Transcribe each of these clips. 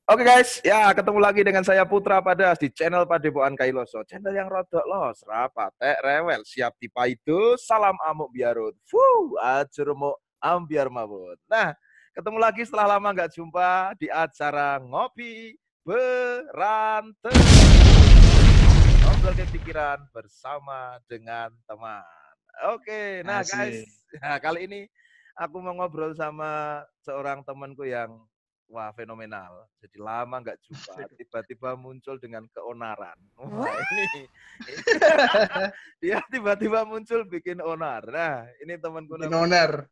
Oke guys, ya ketemu lagi dengan saya Putra Padas di channel Padepokan Kailoso. Channel yang rodok los, rapatek rewel, siap dipaidu, salam amuk biarut. Ajurmu ambiar mabut. Nah, ketemu lagi setelah lama nggak jumpa di acara Ngopi Berantem. Ngobrol ke pikiran bersama dengan teman. Oke, nah guys, Asik. nah, kali ini aku mau ngobrol sama seorang temanku yang wah fenomenal. Jadi lama nggak jumpa, tiba-tiba muncul dengan keonaran. Wah ini dia tiba-tiba muncul bikin onar. Nah ini temanku Bikin owner.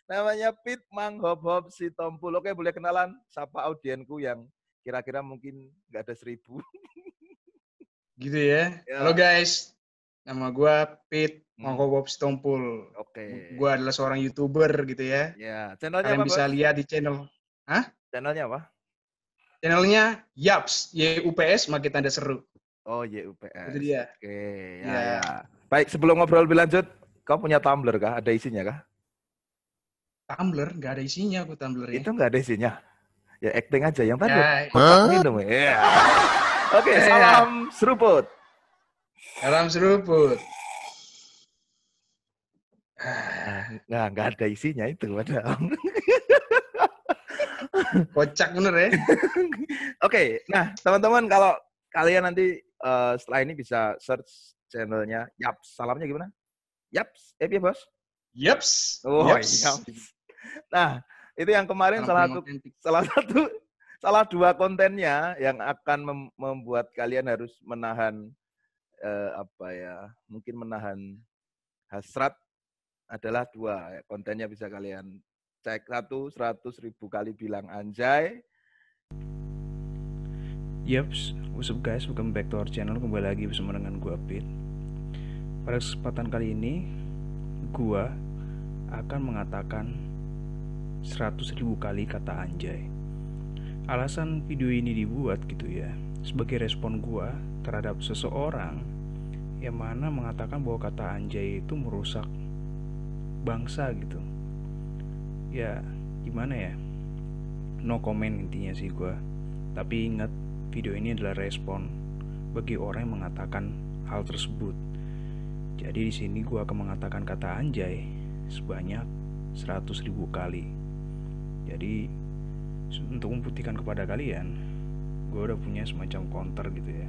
namanya Pit Mang Hop Hop si Tompul. Oke boleh kenalan sapa audienku yang kira-kira mungkin nggak ada 1000. Gitu ya. Halo Ya, guys. Nama gue Pit hmm, Mongko Bob Stompul. oke. Gue adalah seorang YouTuber gitu ya. Ya, channelnya Kalian apa bisa bos? lihat di channel. Hah? Channelnya apa? Channelnya Yaps. YUPS makin tanda seru. Oh Itu YUPS. dia. Oke, ya ya. Ya. Baik sebelum ngobrol lebih lanjut, kau punya Tumblr kah? Ada isinya kah? Tumblr. Gak ada isinya aku Tumblrnya. Itu nggak ada isinya. Ya acting aja. Yang tadi Ya. kotak minum. Ya. Oke, Eh. salam seruput. Dalam seruput. Nah, nggak ada isinya itu padahal. Kocak bener ya. Oke, nah teman-teman kalau kalian nanti setelah ini bisa search channelnya Yaps. Salamnya gimana? Yaps, ya bos? Yaps. Oh Yaps. Yaps. Nah, itu yang kemarin Salam salah paling satu otentik. salah dua kontennya yang akan membuat kalian harus menahan apa ya? Mungkin menahan hasrat adalah dua kontennya bisa kalian cek. Satu 100.000 kali bilang anjay. Yaps, what's up guys, welcome back to our channel. Kembali lagi bersama dengan gua Pit. Pada kesempatan kali ini gua akan mengatakan 100.000 kali kata anjay. Alasan video ini dibuat gitu ya, sebagai respon gua terhadap seseorang yang mana mengatakan bahwa kata anjay itu merusak bangsa gitu. Ya gimana ya, no comment intinya sih gua. Tapi ingat, video ini adalah respon bagi orang yang mengatakan hal tersebut. Jadi di sini gue akan mengatakan kata anjay sebanyak 100.000 kali. Jadi untuk membuktikan kepada kalian, gue udah punya semacam counter gitu ya,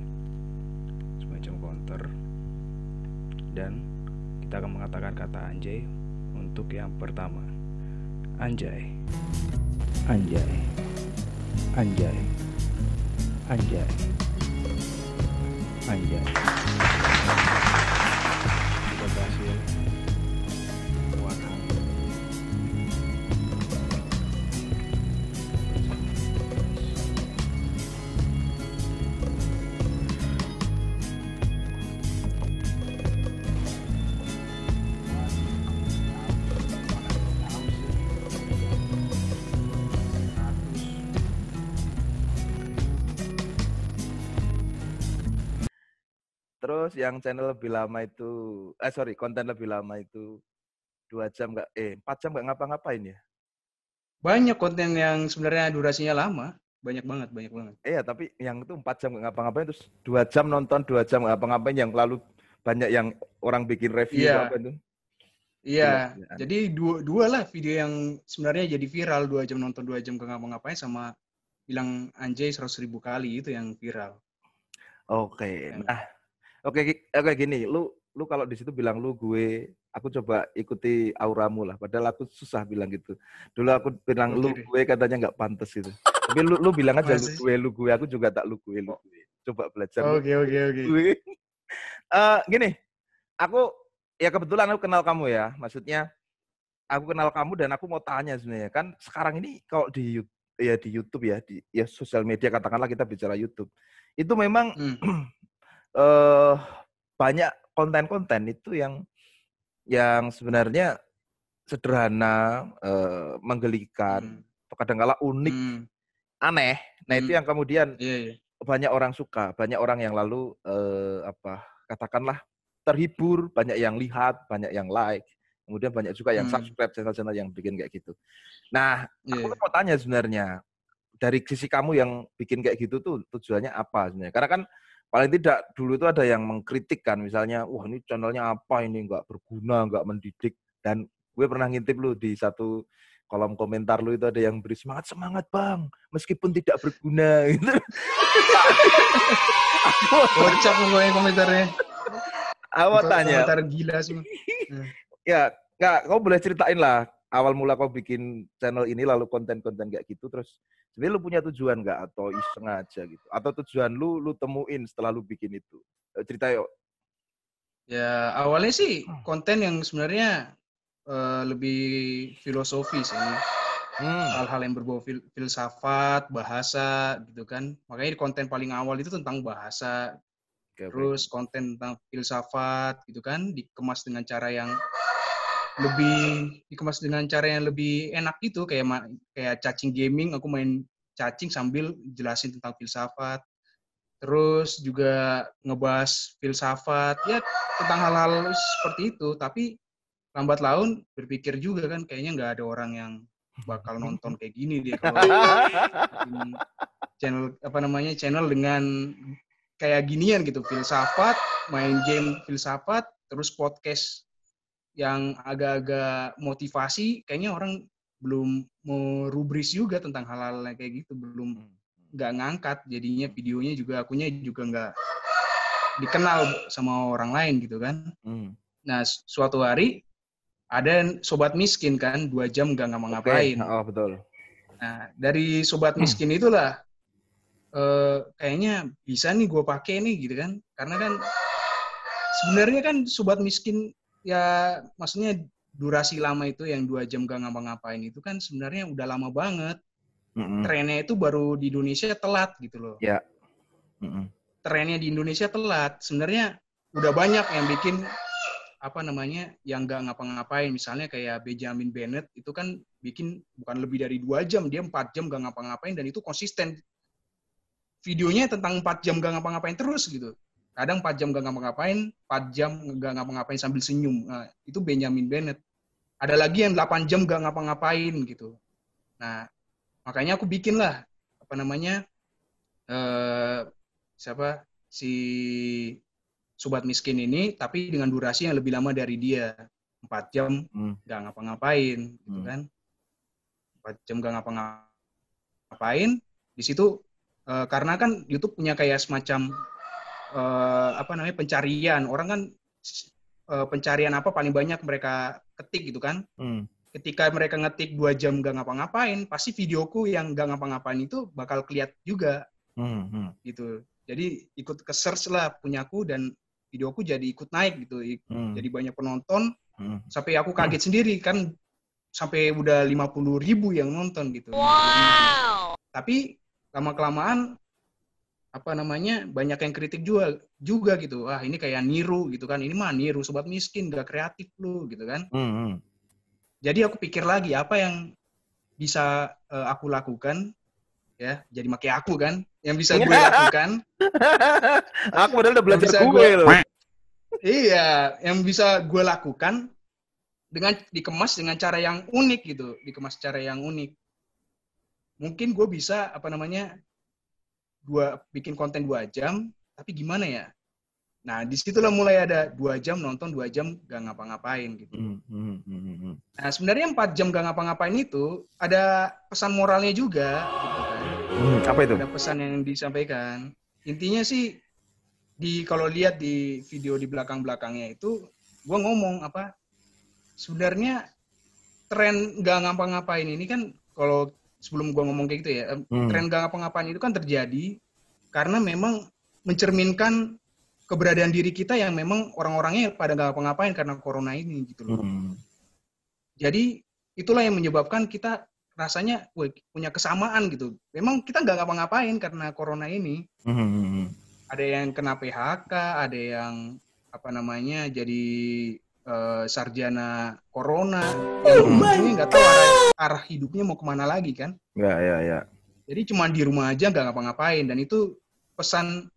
semacam counter. Dan kita akan mengatakan kata anjay untuk yang pertama. Anjay, anjay, anjay, anjay, anjay. Kita berhasil. Warna. Terus yang channel lebih lama itu, konten lebih lama itu 2 jam 4 jam nggak ngapa-ngapain ya? Banyak konten yang sebenarnya durasinya lama. Banyak banget, banyak banget. Iya, tapi yang itu 4 jam nggak ngapa-ngapain, terus 2 jam nonton, 2 jam nggak ngapa-ngapain, yang lalu banyak yang orang bikin review itu apa Iya, itu? iya. Gila-gilaan. Jadi dua lah video yang sebenarnya jadi viral, 2 jam nonton, 2 jam ke ngapa-ngapain, sama bilang anjay 100.000 kali, itu yang viral. Oke, Ya. nah, oke gini, lu kalau di situ bilang lu gue, aku coba ikuti auramu lah. Padahal aku susah bilang gitu. Dulu aku bilang Oke lu deh. gue katanya nggak pantas gitu. Tapi lu bilang aja Masih. lu gue, aku juga tak lu gue, lu Oh, gue. Coba belajar lu oke, oke, oke. gue. Gini, aku ya kebetulan aku kenal kamu ya. Maksudnya aku kenal kamu dan aku mau tanya sebenarnya kan sekarang ini kalau di YouTube ya, di ya sosial media katakanlah kita bicara YouTube. Itu memang Hmm. eh banyak konten-konten itu yang sebenarnya sederhana, menggelikan, Hmm. kadang-kala unik, Hmm. aneh. Nah, itu Hmm. yang kemudian Iya, iya. banyak orang suka, banyak orang yang lalu katakanlah terhibur, banyak yang lihat, banyak yang like, kemudian banyak juga yang Hmm. subscribe channel-channel yang bikin kayak gitu. Nah, Iya, aku iya. mau tanya sebenarnya, dari sisi kamu yang bikin kayak gitu tuh tujuannya apa sebenarnya? Karena kan paling tidak dulu itu ada yang mengkritik kan, misalnya, wah ini channelnya apa ini, nggak berguna, nggak mendidik. Dan gue pernah ngintip lu di satu kolom komentar lu itu ada yang beri semangat bang, meskipun tidak berguna gitu. Kocak pokoknya komentarnya. Awak tanya. Komentar gila semua. Ya, nggak, kau boleh ceritain lah awal mula kau bikin channel ini lalu konten-konten kayak gitu, terus sebenarnya lu punya tujuan nggak atau iseng aja gitu? Atau tujuan lu temuin setelah lu bikin itu? Cerita yuk. Ya awalnya sih konten yang sebenarnya lebih filosofi sih. Hal-hal yang berbau filsafat, bahasa gitu kan. Makanya konten paling awal itu tentang bahasa. Terus konten tentang filsafat gitu kan, dikemas dengan cara yang lebih enak gitu, kayak cacing gaming, aku main cacing sambil jelasin tentang filsafat. Terus juga ngebahas filsafat, ya tentang hal-hal seperti itu. Tapi lambat laun berpikir juga kan, kayaknya nggak ada orang yang bakal nonton kayak gini dia kalau channel dengan kayak ginian gitu, filsafat, main game filsafat, terus podcast yang agak-agak motivasi, kayaknya orang belum mau rubris juga tentang hal-hal kayak gitu, belum nggak ngangkat, jadinya videonya juga akunya juga nggak dikenal sama orang lain gitu kan. Nah suatu hari ada sobat miskin kan, 2 jam nggak ngapa-ngapain. Oh betul. Nah dari sobat miskin itulah kayaknya bisa nih gue pakai nih gitu kan, karena kan sebenarnya kan sobat miskin ya maksudnya durasi lama itu yang 2 jam gak ngapa-ngapain itu kan sebenarnya udah lama banget. Trennya itu baru di Indonesia telat gitu loh. Ya. Trennya di Indonesia telat. Sebenarnya udah banyak yang bikin yang gak ngapa-ngapain. Misalnya kayak Benjamin Bennett itu kan bikin bukan lebih dari 2 jam, dia 4 jam gak ngapa-ngapain dan itu konsisten. Videonya tentang 4 jam gak ngapa-ngapain terus gitu. Kadang 4 jam gak ngapa-ngapain, 4 jam gak ngapa-ngapain sambil senyum. Nah, itu Benjamin Bennett. Ada lagi yang 8 jam gak ngapa-ngapain gitu. Nah, makanya aku bikin lah, si sobat miskin ini, tapi dengan durasi yang lebih lama dari dia. 4 jam gak ngapa-ngapain, gitu kan. 4 jam gak ngapa-ngapain, di situ, karena kan YouTube punya kayak semacam pencarian. Orang kan pencarian apa paling banyak mereka ketik gitu kan. Ketika mereka ngetik 2 jam gak ngapa-ngapain, pasti videoku yang gak ngapa-ngapain itu bakal kelihatan juga. Gitu. Jadi ikut ke search lah punyaku dan videoku jadi ikut naik gitu. Jadi banyak penonton. Sampai aku kaget sendiri kan, sampai udah 50.000 yang nonton gitu. Wow. Tapi lama-kelamaan banyak yang kritik juga gitu. Wah, ini kayak niru gitu kan. Ini mah niru sobat miskin, gak kreatif lu gitu kan. Jadi aku pikir lagi apa yang bisa aku lakukan ya. Jadi make aku kan yang bisa gue lakukan. Aku padahal udah belajar gue loh. Iya, yang bisa gue lakukan dengan dikemas dengan cara yang unik gitu. Dikemas cara yang unik. Mungkin gue bisa bikin konten 2 jam, tapi gimana ya? Nah, disitulah mulai ada 2 jam nonton, 2 jam gak ngapa-ngapain gitu. Nah, sebenarnya 4 jam gak ngapa-ngapain itu ada pesan moralnya juga. Gitu kan. Apa itu? Ada pesan yang disampaikan. Intinya sih, kalau lihat di video di belakang-belakangnya itu, gue ngomong sebenarnya tren gak ngapa-ngapain ini kan, kalau sebelum gue ngomong kayak gitu ya, tren gak ngapa-ngapain itu kan terjadi karena memang mencerminkan keberadaan diri kita yang memang orang-orangnya pada gak ngapa-ngapain karena corona ini gitu loh. Jadi itulah yang menyebabkan kita rasanya punya kesamaan gitu. Memang kita gak ngapa-ngapain karena corona ini. Ada yang kena PHK, ada yang jadi sarjana corona, yang nggak tahu arah hidupnya mau kemana lagi kan? Ya. Jadi cuma di rumah aja nggak ngapa-ngapain, dan itu pesan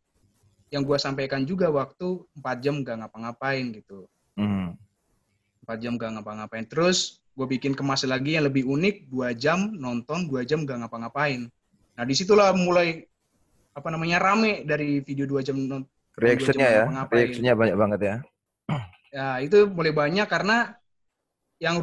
yang gue sampaikan juga waktu 4 jam nggak ngapa-ngapain gitu. 4 jam nggak ngapa-ngapain. Terus gue bikin kemas lagi yang lebih unik, 2 jam nonton, 2 jam nggak ngapa-ngapain. Nah disitulah mulai rame dari video 2 jam Reaction-nya ya, reaction-nya banyak banget ya. Ya itu mulai banyak karena yang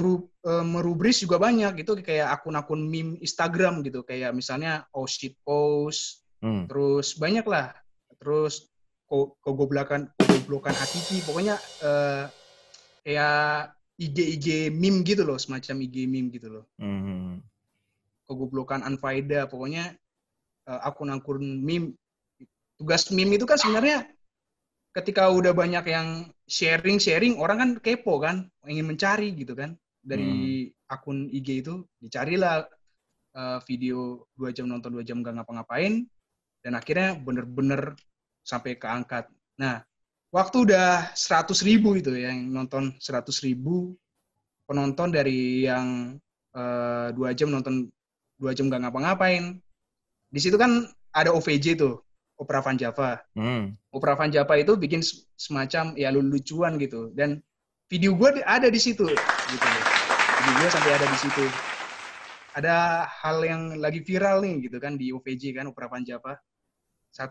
merubris juga banyak gitu, kayak akun-akun meme Instagram gitu, kayak misalnya oh shit post, terus banyak lah, terus kegoblokan Atiki, pokoknya kayak IG meme gitu loh, semacam IG meme gitu loh. Kegoblokan Anfaida, pokoknya akun-akun meme. Tugas meme itu kan sebenarnya ketika udah banyak yang sharing, orang kan kepo kan, ingin mencari gitu kan. Dari akun IG itu dicarilah video 2 jam nonton 2 jam gak ngapa-ngapain, dan akhirnya bener-bener sampai keangkat. Nah, waktu udah 100.000 itu yang nonton, 100.000 penonton dari yang 2 jam nonton 2 jam gak ngapa-ngapain. Di situ kan ada OVJ tuh, Opera Van Java. Opera Van Java itu bikin semacam ya lucuan gitu, dan video gue ada di situ gitu. Video gue sampai ada di situ. Ada hal yang lagi viral nih gitu kan di OVJ kan, Opera Van Java.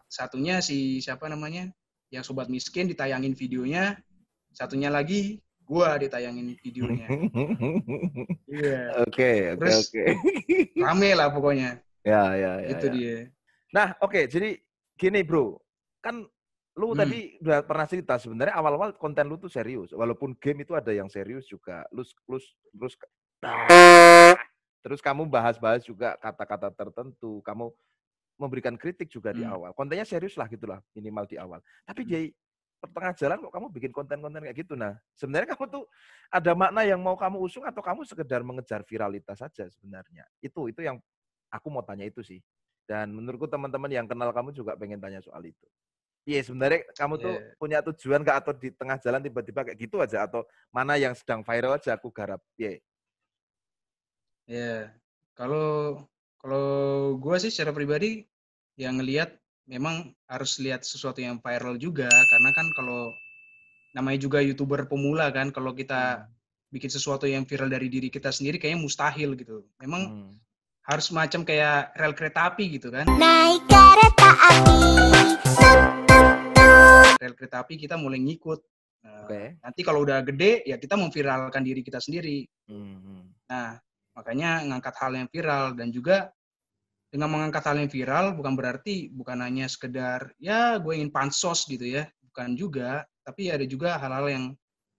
Satunya si siapa namanya, yang sobat miskin ditayangin videonya, satunya lagi gue ditayangin videonya. Iya. Oke. Rame lah pokoknya. Ya. Itu dia. Nah, oke, jadi gini bro, kan lu tadi udah pernah cerita sebenarnya awal-awal konten lu tuh serius, walaupun game itu ada yang serius juga, terus kamu bahas-bahas juga kata-kata tertentu, kamu memberikan kritik juga di awal, kontennya serius lah gitulah minimal di awal. Tapi di pertengah jalan kok kamu bikin konten-konten kayak gitu. Nah, sebenarnya kamu tuh ada makna yang mau kamu usung atau kamu sekedar mengejar viralitas saja sebenarnya? Itu yang aku mau tanya itu sih. Dan menurutku teman-teman yang kenal kamu juga pengen tanya soal itu. Iya, sebenarnya kamu tuh punya tujuan nggak, atau di tengah jalan tiba-tiba kayak gitu aja, atau mana yang sedang viral aja aku garap? Iya. Kalau gue sih secara pribadi yang ngelihat memang harus lihat sesuatu yang viral juga, karena kan kalau namanya juga YouTuber pemula kan, kalau kita bikin sesuatu yang viral dari diri kita sendiri kayaknya mustahil gitu. Memang harus macam kayak rel kereta api gitu kan. Naik kereta api. Rel kereta api kita mulai ngikut. Nanti kalau udah gede ya kita memviralkan diri kita sendiri. Nah, makanya ngangkat hal yang viral, dan juga dengan mengangkat hal yang viral bukan hanya sekedar ya gue ingin pansos gitu ya, bukan juga, tapi ada juga hal-hal yang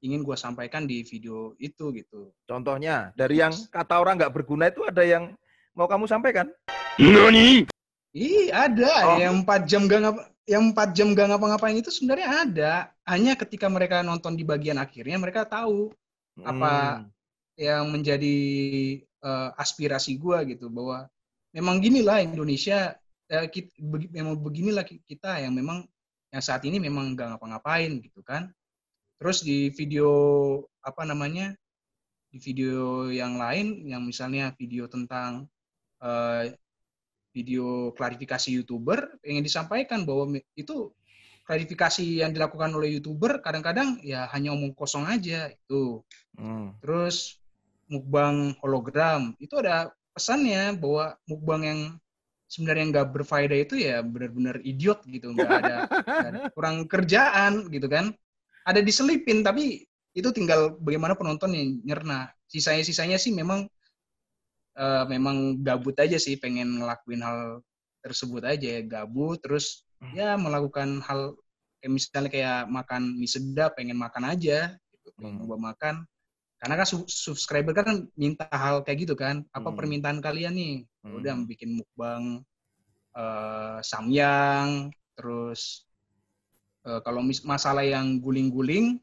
ingin gue sampaikan di video itu gitu. Contohnya dari yang kata orang nggak berguna itu ada yang mau kamu sampaikan? Nani? Ada. Yang 4 jam gak ngapa-ngapain itu sebenarnya ada. Hanya ketika mereka nonton di bagian akhirnya mereka tahu apa yang menjadi aspirasi gue gitu, bahwa memang ginilah Indonesia, memang beginilah kita yang memang yang saat ini memang gak ngapa-ngapain gitu kan. Terus di video di video yang lain, yang misalnya video tentang video klarifikasi YouTuber, ingin disampaikan bahwa itu klarifikasi yang dilakukan oleh YouTuber kadang-kadang ya hanya omong kosong aja itu. Terus mukbang hologram itu ada pesannya bahwa mukbang yang sebenarnya nggak berfaedah itu ya benar-benar idiot gitu, nggak ada kurang kerjaan gitu kan. Ada diselipin, tapi itu tinggal bagaimana penonton yang nyerna. Sisanya sih memang gabut aja sih, pengen ngelakuin hal tersebut aja ya, gabut, terus ya melakukan hal kayak misalnya kayak makan mie sedap, pengen makan aja gitu, pengen coba makan, karena kan subscriber kan minta hal kayak gitu kan, apa permintaan kalian nih, udah bikin mukbang samyang, terus kalau masalah yang guling-guling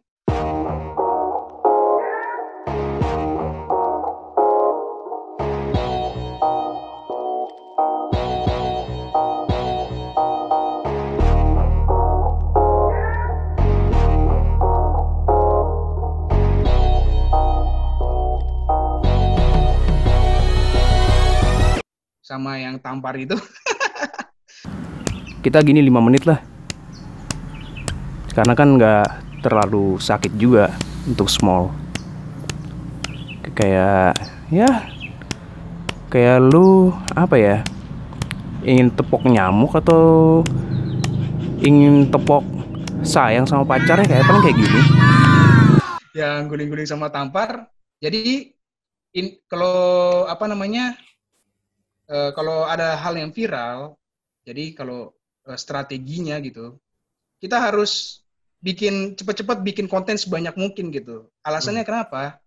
sama yang tampar itu. Kita gini 5 menit lah, karena kan nggak terlalu sakit juga untuk small. Kayak lu apa ya, ingin tepok nyamuk atau ingin tepok sayang sama pacarnya kayak gini. Yang guling-guling sama tampar. Jadi kalau apa namanya, kalau ada hal yang viral, jadi kalau strateginya gitu, kita harus cepat-cepat bikin konten sebanyak mungkin gitu. Alasannya kenapa?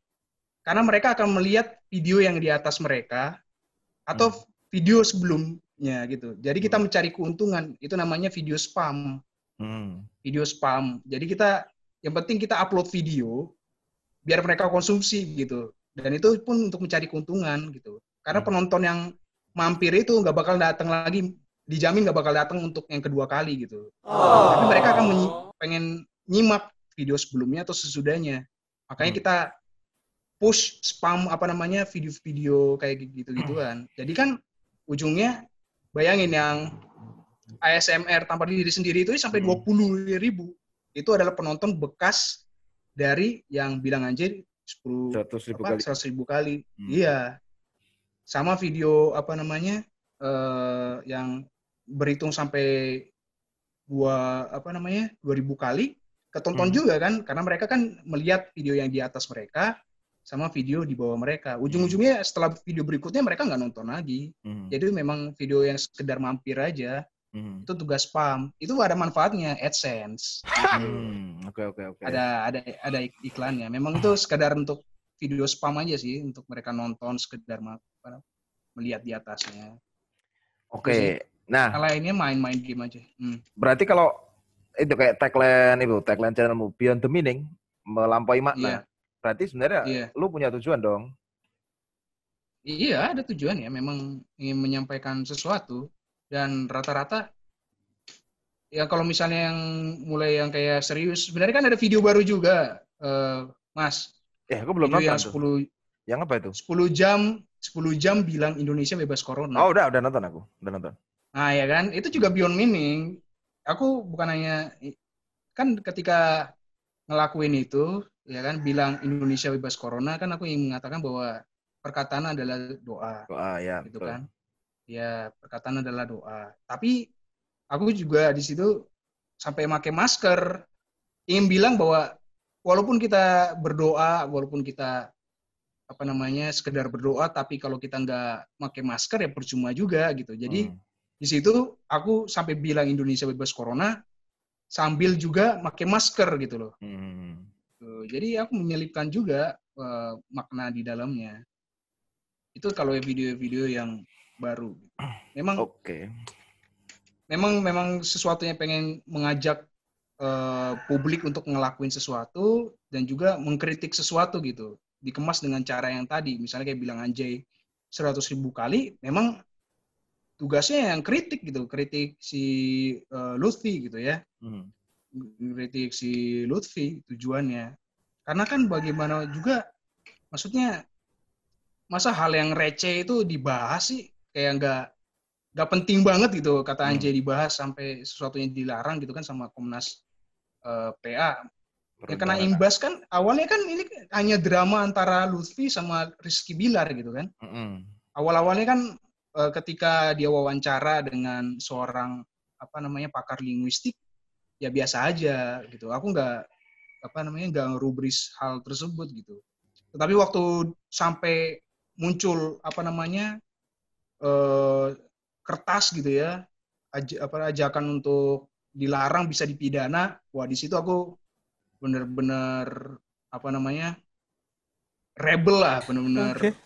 Karena mereka akan melihat video yang di atas mereka atau video sebelumnya gitu. Jadi kita mencari keuntungan, itu namanya video spam. Video spam. Jadi yang penting kita upload video biar mereka konsumsi gitu. Dan itu pun untuk mencari keuntungan gitu. Karena penonton yang mampir itu nggak bakal datang lagi, dijamin nggak bakal datang untuk yang kedua kali gitu. Tapi mereka akan pengen nyimak video sebelumnya atau sesudahnya. Makanya kita push spam video-video kayak gitu-gituan. Jadi kan ujungnya bayangin yang ASMR tanpa diri sendiri itu sampai 20.000. Itu adalah penonton bekas dari yang bilang anjir 100.000 kali. Iya. Sama video yang berhitung sampai 2.000 kali ketonton juga kan, karena mereka kan melihat video yang di atas mereka sama video di bawah mereka. Ujung-ujungnya setelah video berikutnya mereka nggak nonton lagi. Jadi memang video yang sekedar mampir aja. Itu tugas spam. Itu ada manfaatnya, AdSense. Oke. Ada iklannya. Memang itu sekedar untuk video spam aja sih, untuk mereka nonton sekedar melihat di atasnya. Oke. Nah, lainnya main-main game aja. Berarti kalau itu kayak tagline channelmu Beyond the Meaning, melampaui makna. Berarti sebenarnya lu punya tujuan dong. Iya, ada tujuan ya. Memang ingin menyampaikan sesuatu. Dan rata-rata ya kalau misalnya yang mulai yang kayak serius, sebenarnya kan ada video baru juga, Mas. Aku belum video nonton. Yang apa itu? 10 jam bilang Indonesia bebas corona. Oh, udah nonton aku. Udah nonton. Nah, ya kan? Itu juga Beyond Meaning. Aku bukan hanya kan ketika ngelakuin itu, ya kan, bilang Indonesia bebas corona, kan aku ingin mengatakan bahwa perkataan adalah doa. Doa, ya. Gitu betul. Kan? Ya, perkataan adalah doa. Tapi aku juga di situ sampai pakai masker, ingin bilang bahwa walaupun kita berdoa, walaupun kita sekedar berdoa, tapi kalau kita nggak pakai masker ya percuma juga gitu. Jadi di situ aku sampai bilang Indonesia bebas corona sambil juga pakai masker gitu loh. Jadi aku menyelipkan juga makna di dalamnya. Itu kalau video-video yang baru. Memang memang sesuatu yang pengen mengajak publik untuk ngelakuin sesuatu dan juga mengkritik sesuatu gitu. Dikemas dengan cara yang tadi, misalnya kayak bilang anjay 100.000 kali, memang tugasnya yang kritik gitu, kritik si Lutfi gitu ya. Kritik si Lutfi tujuannya. Karena kan bagaimana juga, maksudnya masa hal yang receh itu dibahas sih, kayak nggak penting banget gitu, kata Anjay dibahas sampai sesuatunya dilarang gitu kan sama Komnas PA. Yang kena imbas kan, awalnya kan ini hanya drama antara Lutfi sama Rizky Bilar gitu kan. Awal-awalnya kan ketika dia wawancara dengan seorang pakar linguistik, ya biasa aja gitu. Aku nggak ngerubris hal tersebut gitu. Tetapi waktu sampai muncul kertas gitu ya, ajakan untuk dilarang bisa dipidana, wah di situ aku bener-bener rebel lah, bener-bener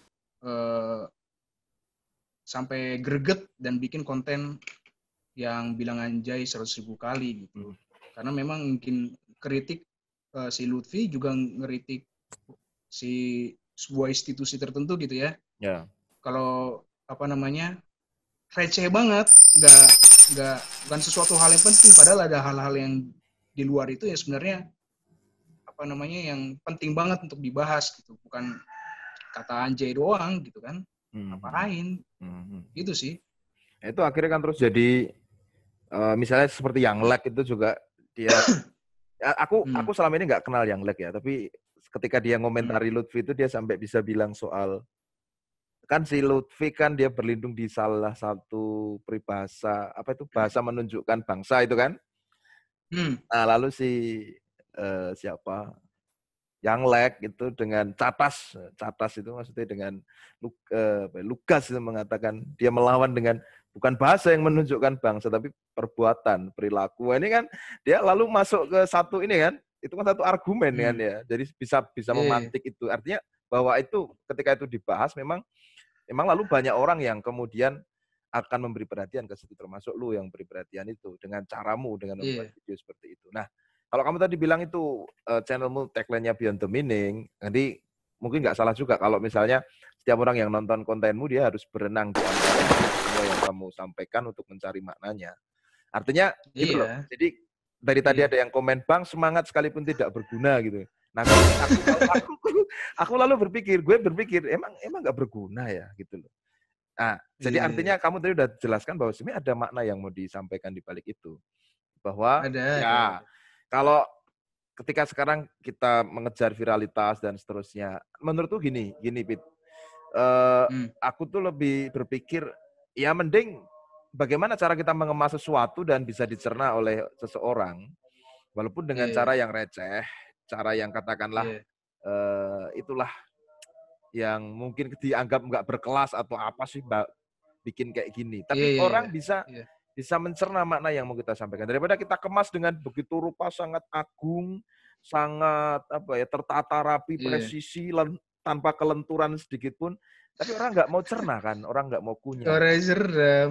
sampai greget dan bikin konten yang bilang anjay 100.000 kali gitu. Karena memang mungkin kritik si Lutfi juga ngeritik si sebuah institusi tertentu gitu ya. Kalau receh banget, bukan sesuatu hal yang penting, padahal ada hal-hal yang di luar itu ya sebenarnya yang penting banget untuk dibahas gitu, bukan kata anjay doang gitu kan. Ngapain? Gitu sih. Itu akhirnya kan terus jadi misalnya seperti Yang Lek itu juga dia aku selama ini nggak kenal Yang Lek ya, tapi ketika dia ngomentari Lutfi itu dia sampai bisa bilang soal kan si Lutfi kan dia berlindung di salah satu peribahasa, apa itu, bahasa menunjukkan bangsa itu kan. Nah, lalu si siapa? Yang Lek itu dengan catas itu maksudnya dengan lugas itu mengatakan dia melawan dengan bukan bahasa yang menunjukkan bangsa tapi perbuatan, perilaku. Ini kan dia lalu masuk ke satu ini kan, itu kan satu argumen kan ya. Jadi bisa memantik itu. Artinya bahwa itu ketika itu dibahas memang lalu banyak orang yang kemudian akan memberi perhatian ke situ, termasuk lu yang beri perhatian itu dengan caramu dengan membuat video seperti itu. Nah, kalau kamu tadi bilang itu channelmu tagline-nya Beyond the Meaning, nanti mungkin nggak salah juga kalau misalnya setiap orang yang nonton kontenmu dia harus berenang di antara semua yang kamu sampaikan untuk mencari maknanya. Artinya gitu loh. Jadi dari tadi ada yang komen, Bang semangat sekalipun tidak berguna gitu. Nah, aku lalu gue berpikir emang nggak berguna ya gitu loh. Nah, jadi artinya kamu tadi udah jelaskan bahwa sebenarnya ada makna yang mau disampaikan di balik itu. Bahwa ada. Kalau ketika sekarang kita mengejar viralitas dan seterusnya, menurutku gini Pit. Aku tuh lebih berpikir, ya mending bagaimana cara kita mengemas sesuatu dan bisa dicerna oleh seseorang, walaupun dengan cara yang receh, cara yang katakanlah itulah yang mungkin dianggap nggak berkelas atau apa sih bikin kayak gini. Tapi orang bisa mencerna makna yang mau kita sampaikan. Daripada kita kemas dengan begitu rupa sangat agung, sangat tertata rapi, presisi, tanpa kelenturan sedikit pun. Tapi orang nggak mau cerna kan, orang nggak mau kunyah. Orang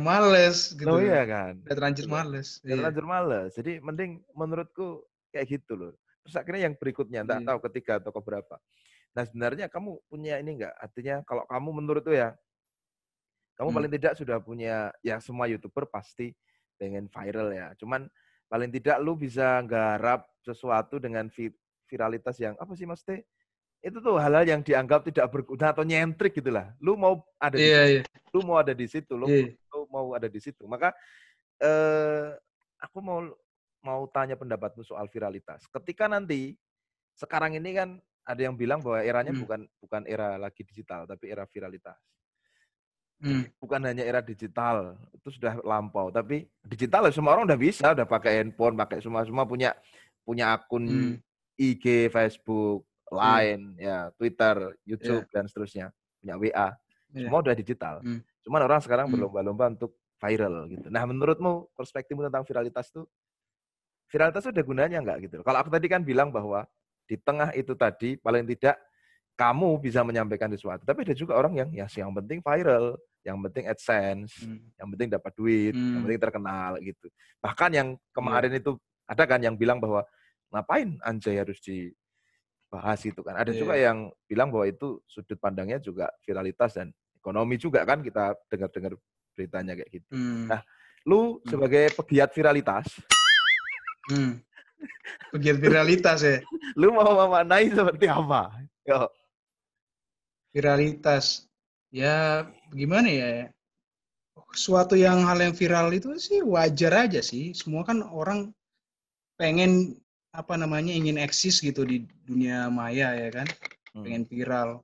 males gitu. Oh iya kan. Udah terlanjur males. Terlanjur males. Jadi mending menurutku kayak gitu loh. Terus akhirnya yang berikutnya, enggak tahu ketiga atau keberapa. Nah sebenarnya kamu punya ini enggak? Artinya kalau kamu menurut tuh ya, kamu paling tidak sudah punya, ya semua YouTuber pasti pengen viral ya. Cuman paling tidak lu bisa nggarap sesuatu dengan viralitas yang apa sih maksudnya? Itu tuh hal-hal yang dianggap tidak berguna atau nyentrik gitulah. Lu mau ada di situ. Lu mau ada di situ, lu mau ada di situ. Maka aku mau tanya pendapatmu soal viralitas. Ketika nanti sekarang ini kan ada yang bilang bahwa eranya bukan era lagi digital, tapi era viralitas. Bukan hanya era digital, itu sudah lampau. Tapi digital semua orang udah bisa, udah pakai handphone, pakai semua punya akun IG, Facebook, Line, ya Twitter, YouTube dan seterusnya, punya WA, semua udah digital. Cuman orang sekarang berlomba-lomba untuk viral gitu. Nah, menurutmu perspektifmu tentang viralitas itu ada gunanya nggak gitu? Kalau aku tadi kan bilang bahwa di tengah itu tadi paling tidak kamu bisa menyampaikan sesuatu, tapi ada juga orang yang penting viral, yang penting AdSense, yang penting dapat duit, yang penting terkenal gitu. Bahkan yang kemarin itu ada kan yang bilang bahwa ngapain anjay harus dibahas itu kan. Ada juga yang bilang bahwa itu sudut pandangnya juga viralitas dan ekonomi juga kan, kita dengar-dengar beritanya kayak gitu. Nah, lu sebagai pegiat viralitas, pegiat viralitas ya. Lu mau memaknai seperti apa? Yo. Viralitas. Ya, gimana ya? Suatu hal yang viral itu sih wajar aja sih. Semua kan orang pengen ingin eksis gitu di dunia maya ya kan. Pengen viral.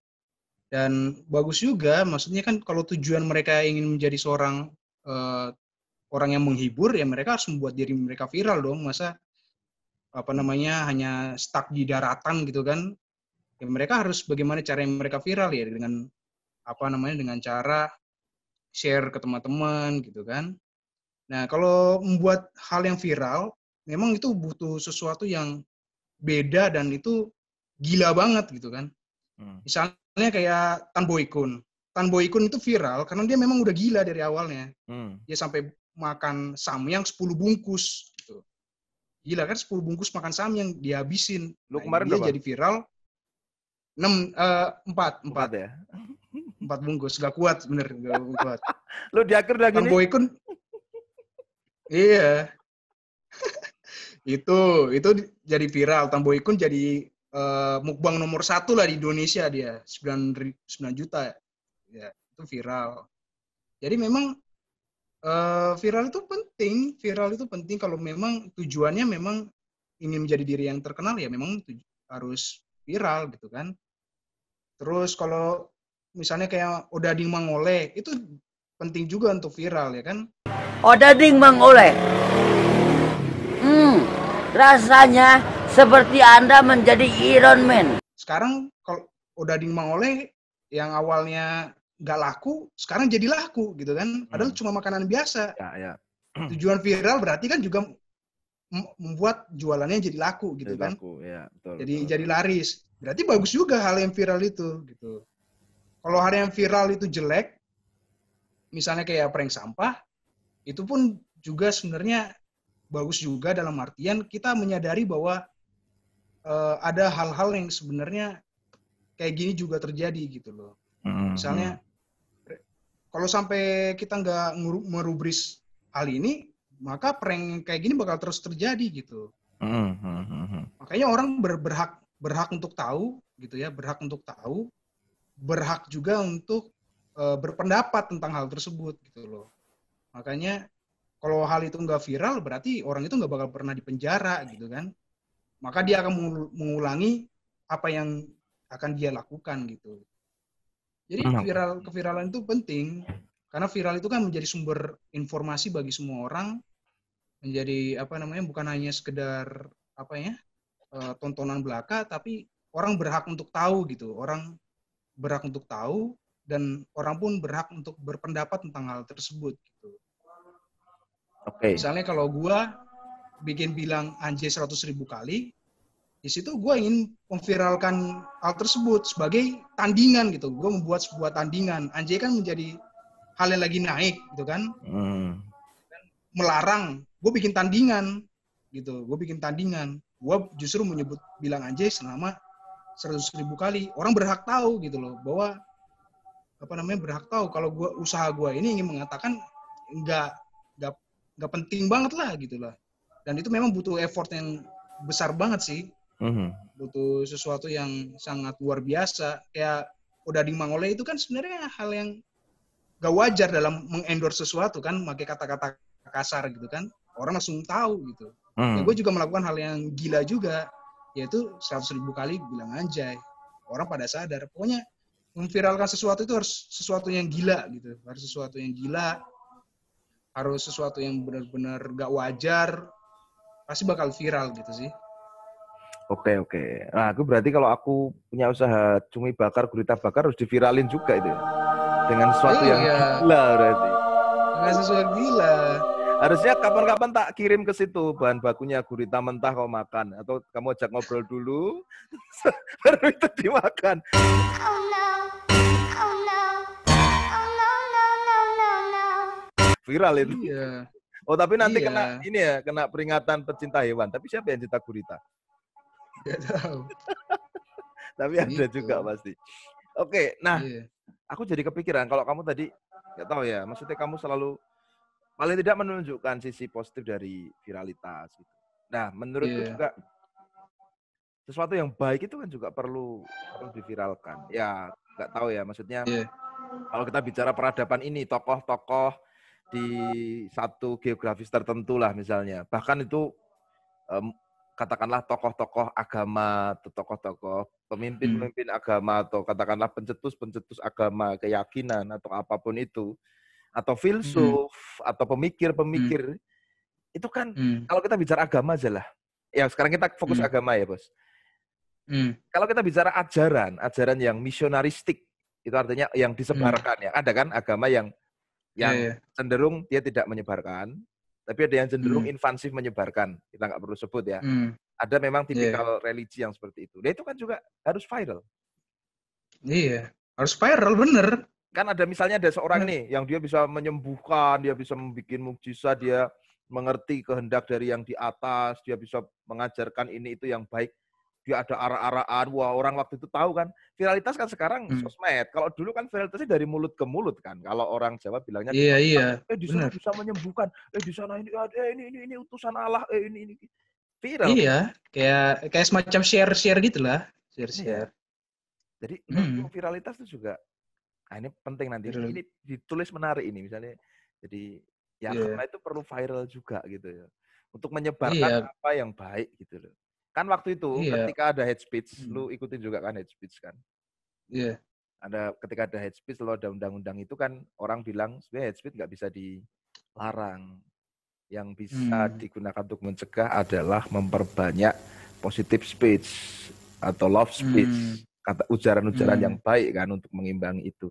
Dan bagus juga, maksudnya kan kalau tujuan mereka ingin menjadi seorang orang yang menghibur, ya mereka harus membuat diri mereka viral dong. Masa hanya stuck di daratan gitu kan. Ya mereka harus bagaimana cara yang mereka viral ya, dengan dengan cara share ke teman-teman gitu kan. Nah, kalau membuat hal yang viral, memang itu butuh sesuatu yang beda dan itu gila banget gitu kan. Misalnya kayak Tan Boy Kun. Tan Boy Kun itu viral karena dia memang udah gila dari awalnya. Dia sampai makan samyang 10 bungkus gitu. Gila kan, 10 bungkus makan samyang dihabisin. Lu kemarin dia berapa? jadi viral 4 ya? 4 bungkus, gak kuat bener, gak kuat. Lu di akhir lagi nih? Tan Boy Kun, iya. itu jadi viral. Tan Boy Kun jadi mukbang nomor 1 lah di Indonesia dia. 9 juta. Ya, itu viral. Jadi memang viral itu penting. Viral itu penting kalau memang tujuannya memang ingin menjadi diri yang terkenal, ya memang harus viral gitu kan. Terus kalau misalnya kayak Odading Mangole, itu penting juga untuk viral ya kan. Odading Mangole. Rasanya seperti Anda menjadi Iron Man. Sekarang kalau Odading Mangole yang awalnya nggak laku, sekarang jadi laku gitu kan. Padahal cuma makanan biasa. Ya. Tujuan viral berarti kan juga membuat jualannya jadi laku gitu Jadi kan. laku, ya, betul. Jadi laris. Berarti bagus juga hal yang viral itu gitu. Kalau hal yang viral itu jelek, misalnya kayak prank sampah, itu pun juga sebenarnya bagus juga dalam artian kita menyadari bahwa ada hal-hal yang sebenarnya kayak gini juga terjadi gitu loh. Misalnya kalau sampai kita nggak merubris hal ini, maka prank kayak gini bakal terus terjadi gitu. Makanya orang berhak untuk tahu gitu ya, berhak untuk tahu, berhak juga untuk berpendapat tentang hal tersebut gitu loh. Makanya kalau hal itu nggak viral, berarti orang itu nggak bakal pernah dipenjara gitu kan. Maka dia akan mengulangi apa yang akan dia lakukan gitu. Jadi keviralan itu penting karena viral itu kan menjadi sumber informasi bagi semua orang, menjadi bukan hanya sekedar tontonan belaka, tapi orang berhak untuk tahu gitu. Orang berhak untuk tahu dan orang pun berhak untuk berpendapat tentang hal tersebut gitu. Oke. Misalnya kalau gua bilang anjay 100.000 kali, di situ gue ingin memviralkan hal tersebut sebagai tandingan gitu. Gue membuat sebuah tandingan. Anjay kan menjadi hal yang lagi naik gitu kan. Melarang. Gue bikin tandingan gitu. Gue bikin tandingan. Gue justru bilang anjay selama 100.000 kali. Orang berhak tahu gitu loh. Bahwa berhak tahu kalau usaha gue ini ingin mengatakan nggak penting banget lah gitu lah. Dan itu memang butuh effort yang besar banget sih. Butuh sesuatu yang sangat luar biasa. Kayak Odading Mangole itu kan sebenarnya hal yang gak wajar dalam mengendorse sesuatu kan, pakai kata-kata kasar gitu kan. Orang langsung tahu gitu. Ya gue juga melakukan hal yang gila juga, yaitu 100.000 kali bilang anjay. Orang pada sadar. Pokoknya memviralkan sesuatu itu harus sesuatu yang gila gitu. Harus sesuatu yang gila. Harus sesuatu yang benar-benar gak wajar. Pasti bakal viral gitu sih. Oke. Nah, aku berarti kalau aku punya usaha cumi bakar, gurita bakar harus diviralin juga itu ya. Dengan sesuatu yang gila berarti. Dengan sesuatu gila. Harusnya kapan-kapan tak kirim ke situ bahan bakunya gurita mentah kau makan atau kamu ajak ngobrol dulu baru itu dimakan. Oh no. Oh no. Oh no, no, no, no, no. Viral itu. Iya. Oh, tapi nanti kena ini ya, kena peringatan pecinta hewan. Tapi siapa yang cinta gurita? Gak tahu. Tapi ada juga pasti. Oke, nah, aku jadi kepikiran kalau kamu tadi nggak tahu ya, maksudnya kamu selalu paling tidak menunjukkan sisi positif dari viralitas gitu. Nah, menurutku juga sesuatu yang baik itu kan juga perlu diviralkan. Ya, nggak tahu ya, maksudnya kalau kita bicara peradaban ini, tokoh-tokoh di satu geografis tertentu lah misalnya, bahkan itu katakanlah tokoh-tokoh agama, atau tokoh-tokoh pemimpin-pemimpin agama, atau katakanlah pencetus-pencetus agama, keyakinan, atau apapun itu, atau filsuf, atau pemikir-pemikir, itu kan kalau kita bicara agama aja lah. Ya sekarang kita fokus agama ya, Bos. Kalau kita bicara ajaran yang misionaristik, itu artinya yang disebarkan ya. Ada kan agama yang cenderung dia tidak menyebarkan, tapi ada yang cenderung invasif menyebarkan. Kita nggak perlu sebut ya. Ada memang tipikal religi yang seperti itu. Nah itu kan juga harus viral. Iya, harus viral bener. Kan ada misalnya ada seorang nih yang dia bisa menyembuhkan, dia bisa membuat mukjizat, dia mengerti kehendak dari yang di atas, dia bisa mengajarkan ini itu yang baik. Dia ada arah-arahan, wah orang waktu itu tahu kan. Viralitas kan sekarang sosmed. Kalau dulu kan viralitasnya dari mulut ke mulut kan. Kalau orang Jawa bilangnya di sana bisa menyembuhkan. Di sana ini utusan Allah, ini. Viral. Iya, kayak semacam share gitulah. Share. Iya. Jadi menurut viralitas itu juga ini penting nanti. Ini ditulis menarik ini misalnya. Jadi ya karena itu perlu viral juga gitu ya. Untuk menyebarkan apa yang baik gitu loh. Kan waktu itu ketika ada hate speech, lu ikutin juga kan hate speech kan? Iya. ketika ada hate speech, kalau ada undang-undang itu kan orang bilang sebenarnya hate speech nggak bisa dilarang. Yang bisa digunakan untuk mencegah adalah memperbanyak positive speech atau love speech, kata ujaran-ujaran yang baik kan untuk mengimbangi itu.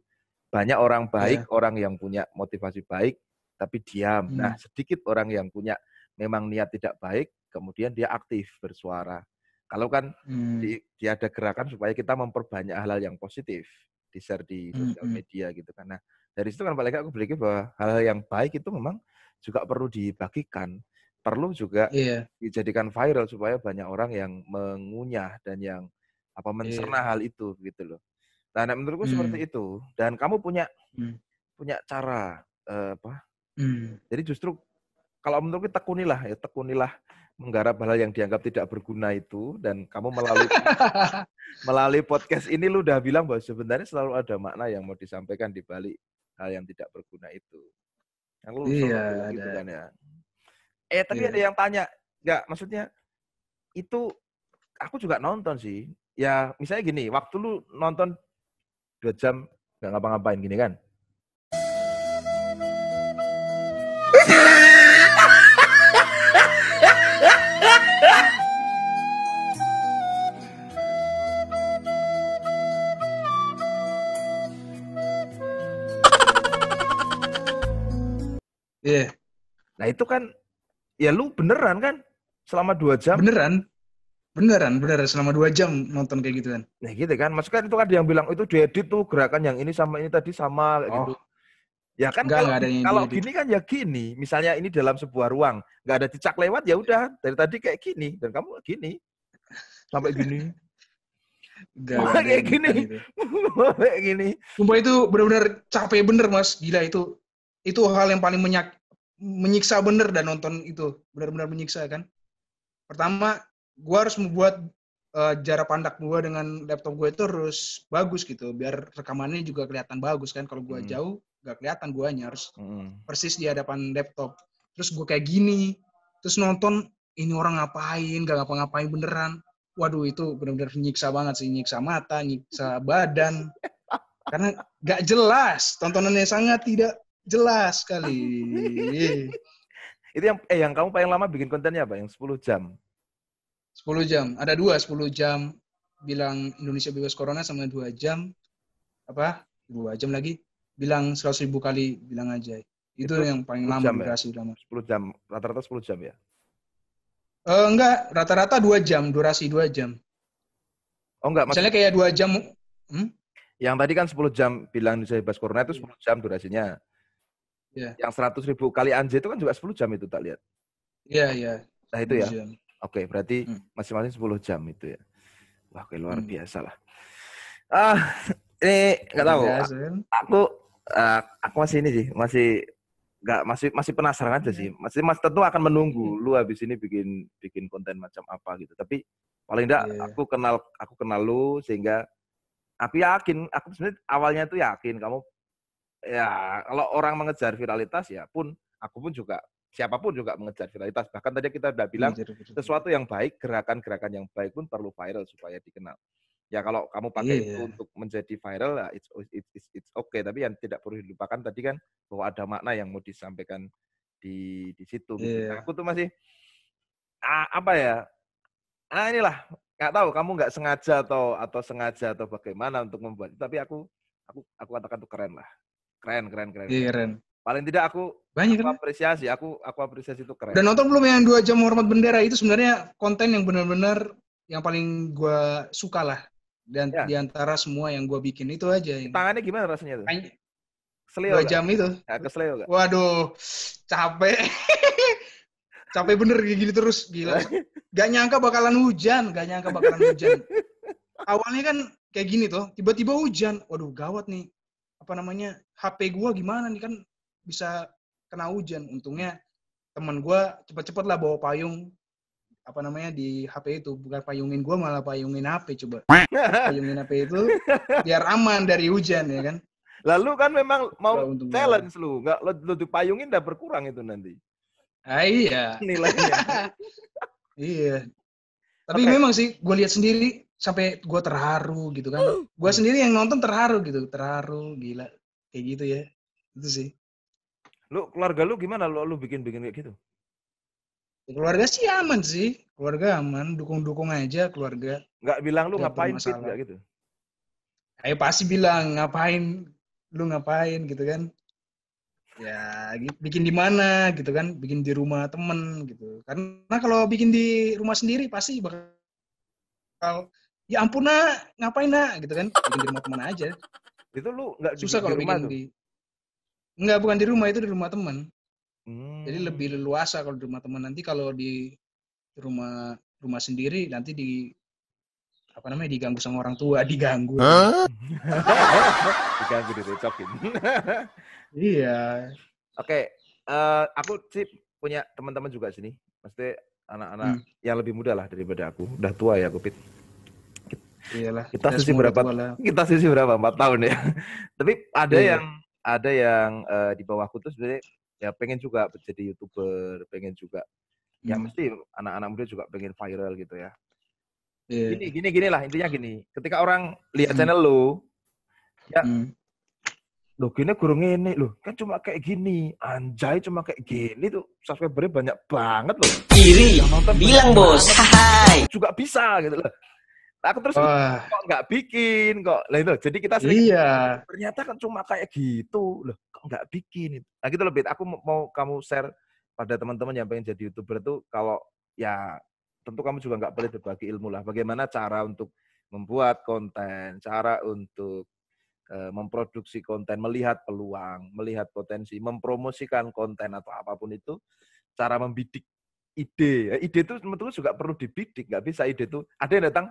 Banyak orang baik, orang yang punya motivasi baik, tapi diam. Nah, sedikit orang yang punya memang niat tidak baik, kemudian dia aktif bersuara. Kalau kan dia ada gerakan supaya kita memperbanyak hal-hal yang positif, di-share di sosial media gitu kan. Nah, dari situ kan paling aku berpikir bahwa hal-hal yang baik itu memang juga perlu dibagikan, perlu juga dijadikan viral supaya banyak orang yang mengunyah dan yang mencerna hal itu gitu loh. Nah, menurutku seperti itu. Dan kamu punya cara Jadi justru kalau menurutku tekunilah menggarap hal yang dianggap tidak berguna itu, dan kamu melalui podcast ini lu udah bilang bahwa sebenarnya selalu ada makna yang mau disampaikan di balik hal yang tidak berguna itu. Aku selalu bilang gitu kan ya. Tapi ada yang tanya, enggak, maksudnya itu aku juga nonton sih. Ya misalnya gini, waktu lu nonton 2 jam nggak ngapa-ngapain gini kan? Iya. Nah itu kan, ya lu beneran kan selama 2 jam? Beneran selama 2 jam nonton kayak gitu kan. Nah gitu kan, maksudnya itu kan yang bilang itu diedit tuh gerakan yang ini sama ini tadi sama kayak gitu. Ya kan kalau gini kan ya gini, misalnya ini dalam sebuah ruang, nggak ada cicak lewat ya udah dari tadi kayak gini dan kamu gini sampai gini. Kayak gini. Kayak gini. Sumpah itu benar-benar capek bener Mas, gila itu. Itu hal yang paling menyiksa bener dan nonton itu. Benar-benar menyiksa kan. Pertama, gue harus membuat jarak pandang gue dengan laptop gue itu harus bagus gitu. Biar rekamannya juga kelihatan bagus kan. Kalau gue jauh, gak kelihatan guanya. Harus persis di hadapan laptop. Terus gue kayak gini. Terus nonton, ini orang ngapain, gak ngapa-ngapain beneran. Waduh, itu benar-benar nyiksa banget sih. Nyiksa mata, nyiksa badan. Karena gak jelas. Tontonannya sangat tidak jelas sekali. Itu yang kamu paling lama bikin kontennya apa? Yang 10 jam? 10 jam. Ada 2, 10 jam bilang Indonesia bebas corona sama 2 jam. 2 jam lagi. Bilang 100.000 kali bilang aja. Itu yang paling lama durasi lama. 10 jam. Rata-rata 10 jam ya? Enggak, rata-rata 2 jam. Durasi 2 jam. Oh enggak. Misalnya kayak 2 jam. Yang tadi kan 10 jam bilang Indonesia bebas corona itu 10 jam durasinya. Yang 100.000 kali anjay itu kan juga 10 jam itu tak lihat. Iya. Nah itu ya. Oke, berarti masing-masing 10 jam itu ya. Wah, kayak luar biasa lah. Ini nggak tahu. Aku masih ini sih, masih penasaran aja sih. Masih tentu akan menunggu lu habis ini bikin konten macam apa gitu. Tapi paling enggak aku kenal lu sehingga aku yakin, aku sebenarnya awalnya tuh yakin kamu ya kalau orang mengejar viralitas ya pun aku pun juga siapapun juga mengejar viralitas. Bahkan tadi kita udah bilang sesuatu yang baik, gerakan-gerakan yang baik pun perlu viral supaya dikenal. Ya kalau kamu pakai itu untuk menjadi viral, ya it's okay. Tapi yang tidak perlu dilupakan tadi kan bahwa ada makna yang mau disampaikan di situ. Gitu. Nah, aku tuh masih inilah nggak tahu kamu nggak sengaja atau sengaja atau bagaimana untuk membuat. Tapi aku katakan tuh keren lah, keren. Iya keren. Paling tidak aku apresiasi, aku apresiasi itu keren. Dan nonton belum yang 2 jam hormat bendera itu sebenarnya konten yang benar-benar yang paling gue suka lah. Dan diantara semua yang gue bikin itu aja. Tangannya gimana rasanya tuh? Kesleo 2 jam itu. Ya, kesleo gak? Waduh, capek. Capek bener kayak gini terus, gila. Gak nyangka bakalan hujan. Awalnya kan kayak gini tuh, tiba-tiba hujan. Waduh, gawat nih. HP gue gimana nih kan bisa kena hujan. Untungnya teman gue cepet-cepet lah bawa payung di HP itu. Bukan payungin gue, malah payungin HP coba. Payungin HP itu biar aman dari hujan ya kan. Lalu kan memang mau challenge lu. Nggak lu dipayungin udah berkurang itu nanti. Iya. Nilainya. Iya. Tapi memang sih gue lihat sendiri sampai gue terharu gitu kan. Gue sendiri yang nonton terharu gitu, terharu, gila. Kayak gitu ya. Itu sih. Lu keluarga lu gimana? Lu bikin kayak gitu? Keluarga sih aman sih. Keluarga aman, dukung-dukung aja keluarga. Nggak bilang lu Nggak ngapain Pit, bermasalah. nggak gitu? Ayo pasti bilang lu ngapain gitu kan. Ya bikin di mana gitu kan, bikin di rumah temen gitu. Karena kalau bikin di rumah sendiri pasti bakal ya ampun nak, ngapain nak gitu kan, bikin di rumah temen aja. Itu lu nggak Susah di kalau rumah bikin tuh? enggak, bukan di rumah, itu di rumah temen. Jadi lebih Hmm. leluasa kalau di rumah temen. Nanti kalau di rumah sendiri nanti diganggu sama orang tua, diganggu. Diganggu, direcokin. Iya. Oke, aku sih punya teman-teman juga sini. Mesti anak-anak yang lebih muda lah daripada aku. Udah tua ya aku, Pit. Iyalah. Kita sisi semua udah berapa? tua lah. Kita sisi berapa? 4 tahun ya. Tapi Iya. ada yang di bawahku tuh sebenarnya ya pengen juga jadi YouTuber, pengen juga. Ya mesti anak-anak muda juga pengen viral gitu ya. Iya. Gini lah, intinya gini. Ketika orang lihat channel lu, ya loh gini kurang ini loh, kan cuma kayak gini, anjay cuma kayak gini tuh subscribernya banyak banget loh. Iri, Yang nonton bilang banyak bos, banget. hai. Juga bisa gitu loh. Aku terus kok nggak bikin kok, lah itu. Jadi kita sering ternyata kan cuma kayak gitu loh, kok nggak bikin. Nah gitu loh, Bet. Aku mau kamu share pada teman-teman yang pengen jadi YouTuber tuh, kalau ya tentu kamu juga nggak boleh berbagi ilmu lah. Bagaimana cara untuk membuat konten, cara untuk memproduksi konten, melihat peluang, melihat potensi, mempromosikan konten atau apapun itu, cara membidik ide. Ide itu menurutku juga perlu dibidik, nggak bisa ide itu ada yang datang,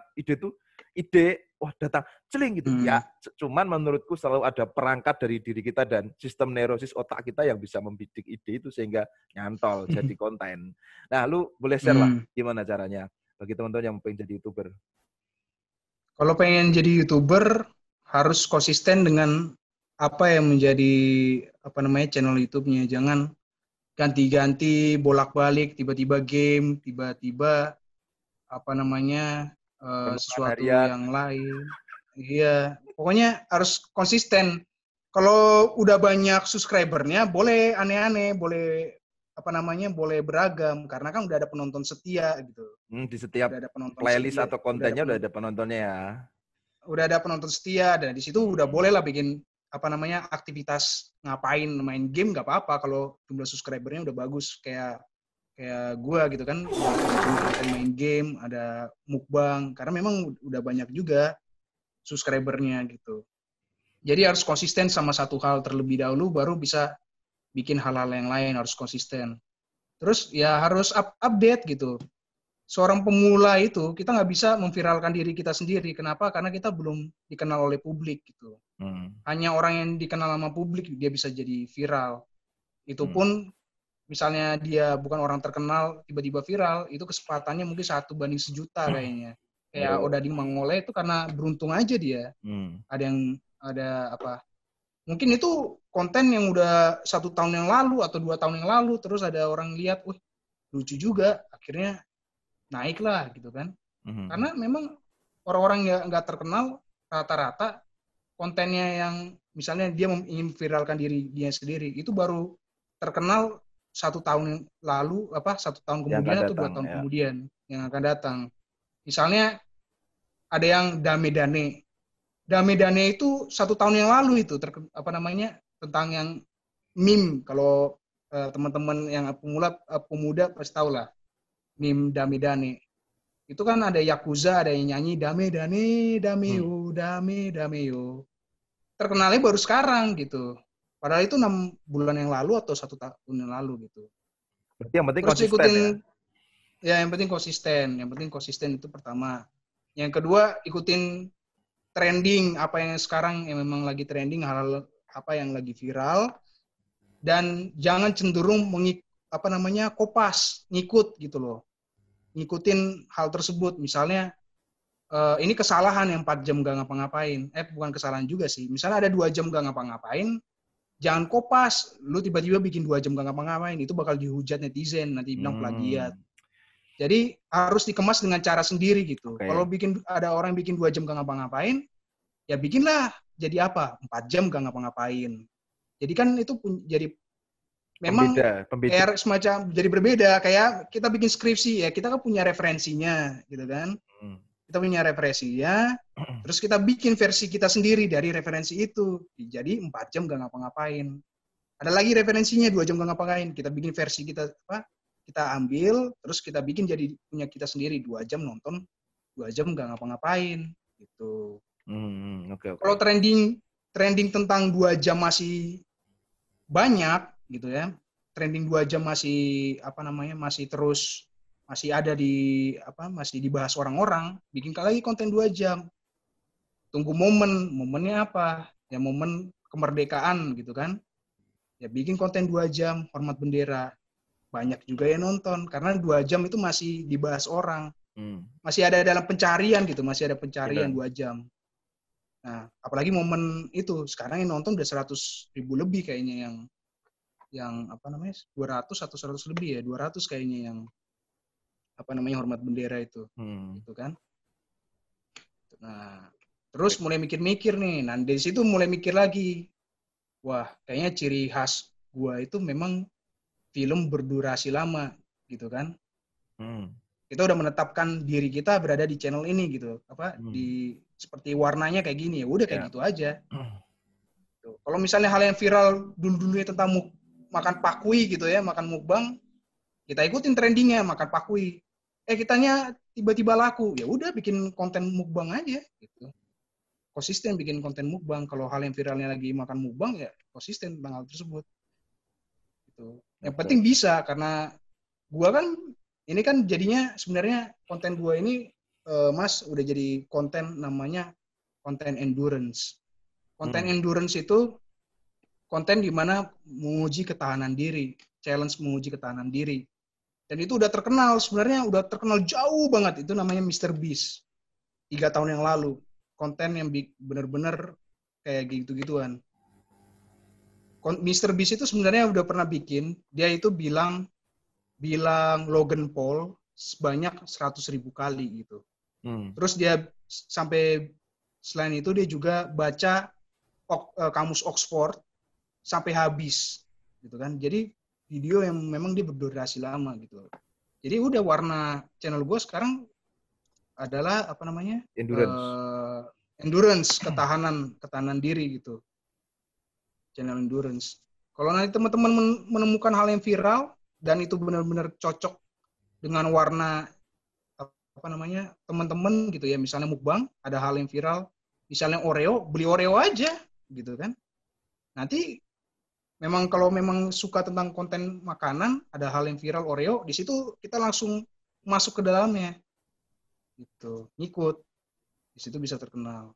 wah datang celing gitu. Ya, cuman menurutku selalu ada perangkat dari diri kita dan sistem neurosis otak kita yang bisa membidik ide itu sehingga nyantol jadi konten. Nah, lu boleh share lah gimana caranya bagi teman-teman yang pengen jadi YouTuber. Kalau pengen jadi YouTuber harus konsisten dengan apa yang menjadi channel YouTube-nya. Jangan ganti-ganti, bolak-balik, tiba-tiba game, tiba-tiba sesuatu yang lain. Iya, pokoknya harus konsisten. Kalau udah banyak subscribernya, boleh aneh-aneh, boleh boleh beragam, karena kan udah ada penonton setia gitu. Di setiap playlist atau kontennya udah ada penontonnya ya. Udah ada penonton setia, dan di situ udah boleh lah bikin aktivitas ngapain, main game nggak apa-apa kalau jumlah subscribernya udah bagus, kayak gua gitu kan, main game, ada mukbang, karena memang udah banyak juga subscribernya gitu. Jadi harus konsisten sama satu hal terlebih dahulu, baru bisa bikin hal-hal yang lain, harus konsisten. Terus ya harus update gitu. Seorang pemula itu, kita nggak bisa memviralkan diri kita sendiri. Kenapa? Karena kita belum dikenal oleh publik gitu. Hanya orang yang dikenal sama publik, dia bisa jadi viral. Itu pun misalnya dia bukan orang terkenal, tiba-tiba viral, itu kesempatannya mungkin 1 banding 1.000.000 kayaknya. Kayak Odading Mangoleh itu karena beruntung aja dia. Mungkin itu konten yang udah 1 tahun yang lalu atau 2 tahun yang lalu, terus ada orang lihat, wih lucu juga, akhirnya naik lah gitu kan. Karena memang orang-orang yang nggak terkenal rata-rata kontennya yang misalnya dia ingin viralkan diri dia sendiri, itu baru terkenal 1 tahun lalu, 1 tahun kemudian atau 2 tahun kemudian yang akan datang. Misalnya ada yang Dame Dane itu 1 tahun yang lalu itu tentang yang meme. Kalau teman-teman yang pemuda pasti tahu lah meme Dame Dane. Itu kan ada Yakuza, ada yang nyanyi Dame Dane, Dame yo. Terkenalnya baru sekarang gitu. Padahal itu 6 bulan yang lalu atau 1 tahun yang lalu gitu. Berarti yang penting terus konsisten ya. Yang penting konsisten itu pertama. Yang kedua, ikutin trending apa yang sekarang yang memang lagi trending, hal-hal apa yang lagi viral, dan jangan cenderung kopas, ngikut gitu loh. Ngikutin hal tersebut. Misalnya ini kesalahan yang 4 jam gak ngapa-ngapain. Bukan kesalahan juga sih. Misalnya ada 2 jam gak ngapa-ngapain, jangan kopas. Lu tiba-tiba bikin 2 jam gak ngapa-ngapain, itu bakal dihujat netizen, nanti bilang plagiat. Jadi harus dikemas dengan cara sendiri gitu. Oke. Kalau ada orang bikin 2 jam gak ngapa-ngapain, ya bikinlah jadi apa? 4 jam gak ngapa-ngapain. Jadi kan itu jadi memang Pembeda. kayak semacam jadi berbeda. Kayak kita bikin skripsi ya, kita kan punya referensinya gitu kan. Kita punya referensinya, terus kita bikin versi kita sendiri dari referensi itu. Jadi 4 jam gak ngapa-ngapain. Ada lagi referensinya 2 jam gak ngapa-ngapain. Kita bikin versi kita kita ambil, terus kita bikin jadi punya kita sendiri 2 jam nonton, 2 jam nggak ngapa-ngapain gitu. Oke. Kalau trending tentang 2 jam masih banyak gitu ya, trending 2 jam masih masih ada masih dibahas orang-orang, bikin lagi konten 2 jam. Tunggu momennya apa? Ya momen kemerdekaan gitu kan. Ya bikin konten 2 jam, hormat bendera. Banyak juga yang nonton karena 2 jam itu masih dibahas orang, masih ada dalam pencarian gitu, masih ada pencarian 2 jam. Nah, apalagi momen itu sekarang yang nonton udah 100.000 lebih kayaknya yang 200 atau 100 lebih ya, 200 kayaknya yang hormat bendera itu, gitu kan. Nah, terus mulai mikir-mikir nih, nah dari situ mulai mikir lagi, wah kayaknya ciri khas gua itu memang film berdurasi lama gitu kan. Kita udah menetapkan diri kita berada di channel ini gitu. Di seperti warnanya kayak gini ya udah kayak gitu aja. Kalau misalnya hal yang viral dulu-dulunya tentang makan pakui gitu ya, makan mukbang, kita ikutin trendingnya makan pakui. Kitanya tiba-tiba laku, ya udah bikin konten mukbang aja gitu. Konsisten bikin konten mukbang. Kalau hal yang viralnya lagi makan mukbang ya konsisten tentang hal tersebut. Gitu. Yang penting bisa, karena gua kan ini kan jadinya sebenarnya konten gua ini Mas udah jadi konten namanya konten endurance. Konten endurance itu konten di mana menguji ketahanan diri, challenge menguji ketahanan diri. Dan itu udah terkenal sebenarnya, udah terkenal jauh banget, itu namanya Mr. Beast. 3 tahun yang lalu. Konten yang bener-bener kayak gitu-gituan. Mr. Beast itu sebenarnya udah pernah bikin, dia itu bilang Logan Paul sebanyak 100.000 kali gitu. Terus dia sampai selain itu dia juga baca kamus Oxford sampai habis gitu kan. Jadi video yang memang dia berdurasi lama gitu. Jadi udah warna channel gue sekarang adalah endurance, ketahanan diri gitu. Channel endurance. Kalau nanti teman-teman menemukan hal yang viral dan itu benar-benar cocok dengan warna teman-teman gitu ya, misalnya mukbang, ada hal yang viral, misalnya Oreo, beli Oreo aja gitu kan. Nanti kalau memang suka tentang konten makanan, ada hal yang viral Oreo, di situ kita langsung masuk ke dalamnya. Gitu, ngikut. Di situ bisa terkenal.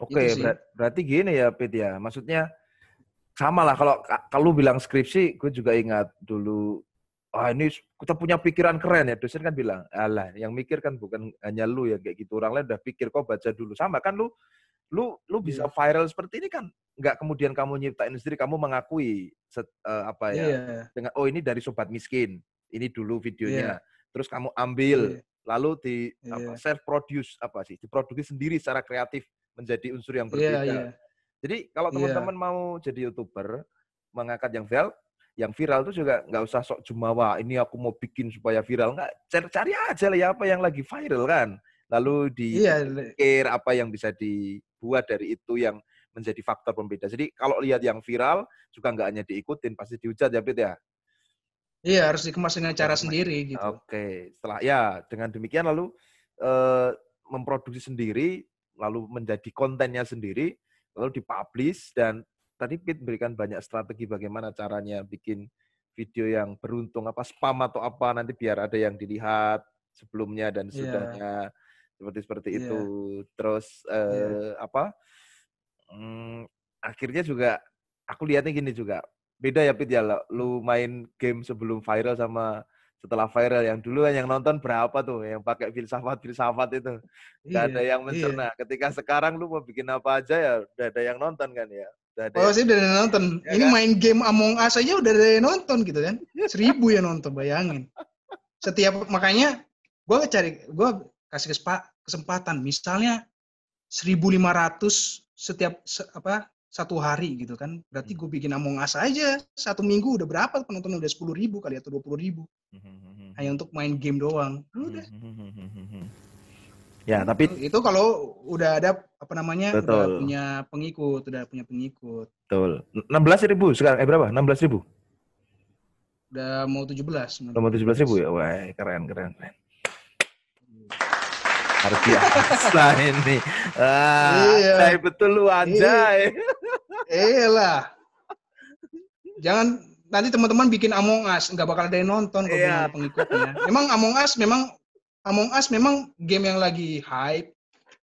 Oke, berarti gini ya, Pit ya. Maksudnya sama lah kalau bilang skripsi, gue juga ingat dulu. Ini kita punya pikiran keren ya. Dosen kan bilang, alah, yang mikir kan bukan hanya lu ya kayak gitu. Orang lain udah pikir, kok baca dulu. Sama kan lu bisa viral seperti ini kan nggak kemudian kamu nyiptain sendiri, kamu mengakui dengan ini dari sobat miskin. Ini dulu videonya. Terus kamu ambil lalu self produce diproduksi sendiri secara kreatif menjadi unsur yang berbeda. Jadi kalau teman-teman mau jadi YouTuber mengangkat yang viral itu juga nggak usah sok jumawa, ini aku mau bikin supaya viral, nggak, cari aja lah ya apa yang lagi viral kan, lalu dipikir apa yang bisa dibuat dari itu yang menjadi faktor pembeda. Jadi kalau lihat yang viral juga nggak hanya diikutin, pasti dihujat ya, Pit ya. Iya, harus dikemas dengan cara sendiri gitu. Oke, setelah dengan demikian lalu memproduksi sendiri, lalu menjadi kontennya sendiri, lalu dipublish, dan tadi Pit berikan banyak strategi bagaimana caranya bikin video yang beruntung, spam atau apa, nanti biar ada yang dilihat sebelumnya dan sudahnya, seperti itu. Terus akhirnya juga aku lihatnya gini juga. Beda ya, Pit ya, lu main game sebelum viral sama setelah viral. Yang dulu kan yang nonton berapa tuh, yang pakai filsafat itu. Gak ada yang mencerna. Ketika sekarang lu mau bikin apa aja ya, udah ada yang nonton kan ya. Sih udah ada yang nonton. Ya, ini kan? Main game Among Us aja udah ada yang nonton gitu kan. 1.000 yang nonton, bayangin. makanya gue kasih kesempatan, misalnya 1.500 setiap satu hari gitu kan, berarti gue bikin Among Us aja 1 minggu udah berapa penontonnya, udah 10.000 kali atau 20.000 hanya untuk main game doang. Udah. Ya, tapi itu kalau udah ada betul. udah punya pengikut. Betul. 16.000 sekarang, berapa? 16.000? Udah mau 17. Udah mau 17.000 ya? Wah, keren. Harus biasa ini. Anjay, betul lu anjay. Lah. Jangan nanti teman-teman bikin Among Us, nggak bakal ada yang nonton kalau belum ada pengikutnya. Memang Among Us memang game yang lagi hype,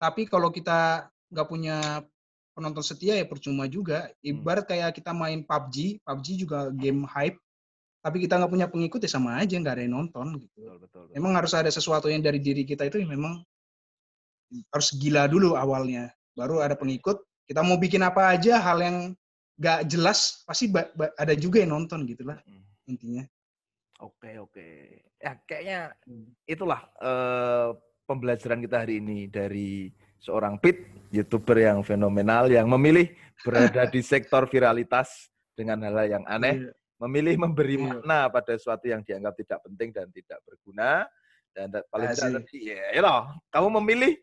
tapi kalau kita nggak punya penonton setia ya percuma juga. Ibarat kayak kita main PUBG juga game hype, tapi kita nggak punya pengikut ya sama aja, nggak ada yang nonton gitu. Betul. Memang harus ada sesuatu yang dari diri kita itu yang memang harus gila dulu awalnya, baru ada pengikut. Kita mau bikin apa aja, hal yang nggak jelas pasti ada juga yang nonton gitulah intinya. Oke. Ya kayaknya itulah pembelajaran kita hari ini dari seorang Pit, YouTuber yang fenomenal yang memilih berada di sektor viralitas dengan hal yang aneh, memilih memberi makna pada sesuatu yang dianggap tidak penting dan tidak berguna. Dan paling tidak tadi kamu memilih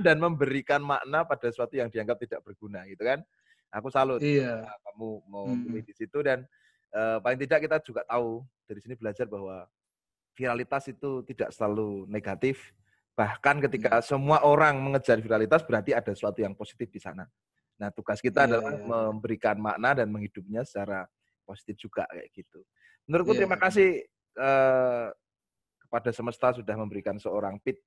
dan memberikan makna pada sesuatu yang dianggap tidak berguna gitu kan. Aku salut kamu mau memilih di situ, dan paling tidak kita juga tahu dari sini belajar bahwa viralitas itu tidak selalu negatif. Bahkan ketika semua orang mengejar viralitas berarti ada sesuatu yang positif di sana. Nah, tugas kita adalah memberikan makna dan menghidupnya secara positif juga kayak gitu. Menurutku terima kasih kepada semesta sudah memberikan seorang Pit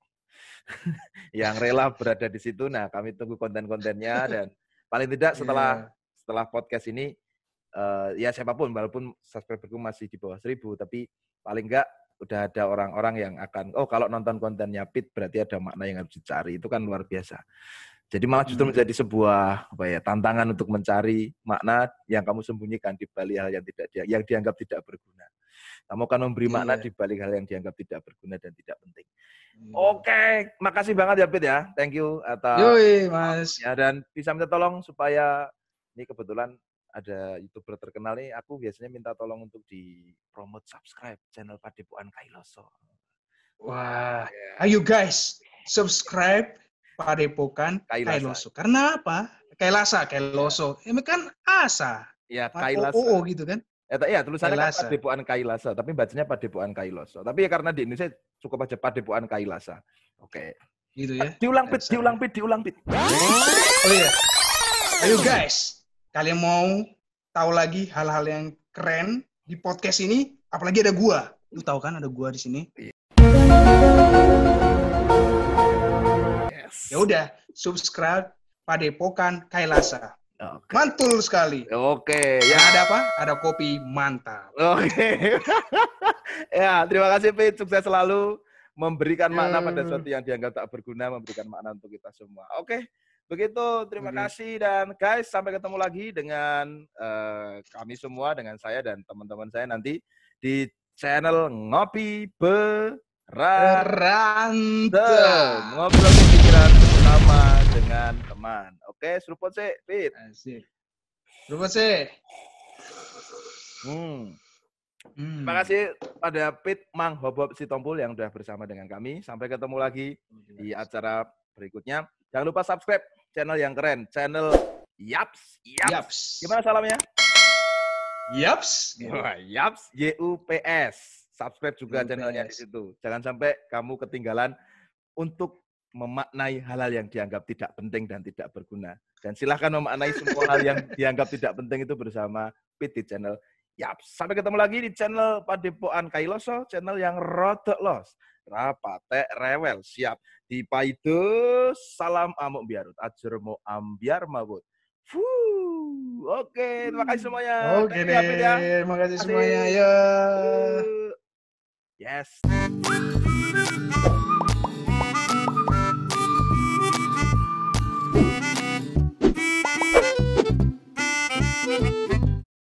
yang rela berada di situ. Nah, kami tunggu konten-kontennya, dan paling tidak setelah podcast ini ya siapapun, walaupun subscriberku masih di bawah 1.000, tapi paling enggak udah ada orang-orang yang akan kalau nonton kontennya Pit berarti ada makna yang harus dicari. Itu kan luar biasa. Jadi malah justru menjadi sebuah tantangan untuk mencari makna yang kamu sembunyikan di balik hal yang dianggap tidak berguna. Kamu akan memberi makna di balik hal yang dianggap tidak berguna dan tidak penting. Oke, makasih banget ya Pit ya. Thank you atas Mas. Ya, dan bisa minta tolong supaya ini kebetulan ada YouTuber terkenal nih, aku biasanya minta tolong untuk di-promote subscribe channel Padepokan Kailoso. Wah, ayo guys, subscribe Padepokan Kailoso. Karena apa? Kailoso. Ini kan asa. Ya, Kailoso. gitu kan. Ya, tulisannya kan Padepokan Kailoso, tapi bacanya Padepokan Kailoso. Tapi ya karena di Indonesia cukup aja Padepokan Kailoso. Oke. Gitu ya. Diulang Pit. Oh iya. Ayo guys, kalian mau tahu lagi hal-hal yang keren di podcast ini? Apalagi ada gua. Lu tahu kan ada gua di sini? Ya udah, subscribe Padepokan Kailoso. Mantul sekali. Oke. Ya ada apa? Ada kopi mantap. Oke. Ya, terima kasih Pit. Sukses selalu memberikan makna pada sesuatu yang dianggap tak berguna, memberikan makna untuk kita semua. Oke. Begitu, terima kasih, dan guys, sampai ketemu lagi dengan kami semua, dengan saya dan teman-teman saya nanti di channel Ngopi Berantem. Ngobrol pikiran bersama dengan teman. Oke, seruput sih, Pit. Seruput sih. Terima kasih pada Pit Mang Hobob Sitompul yang sudah bersama dengan kami. Sampai ketemu lagi di acara berikutnya. Jangan lupa subscribe channel yang keren, channel Yaps. Gimana salamnya? Yaps. Yaps, YUPS. Subscribe juga channelnya di situ. Jangan sampai kamu ketinggalan untuk memaknai hal-hal yang dianggap tidak penting dan tidak berguna. Dan silahkan memaknai semua hal yang dianggap tidak penting itu bersama Pit di channel Yaps. Sampai ketemu lagi di channel Padepokan Kailoso, channel yang rodok los. Rapate rewel siap dipaido, salam amuk biarut, ajurmu ambiar mabut. Oke, terima kasih semuanya. Oke deh, terima kasih semuanya ya. Yes.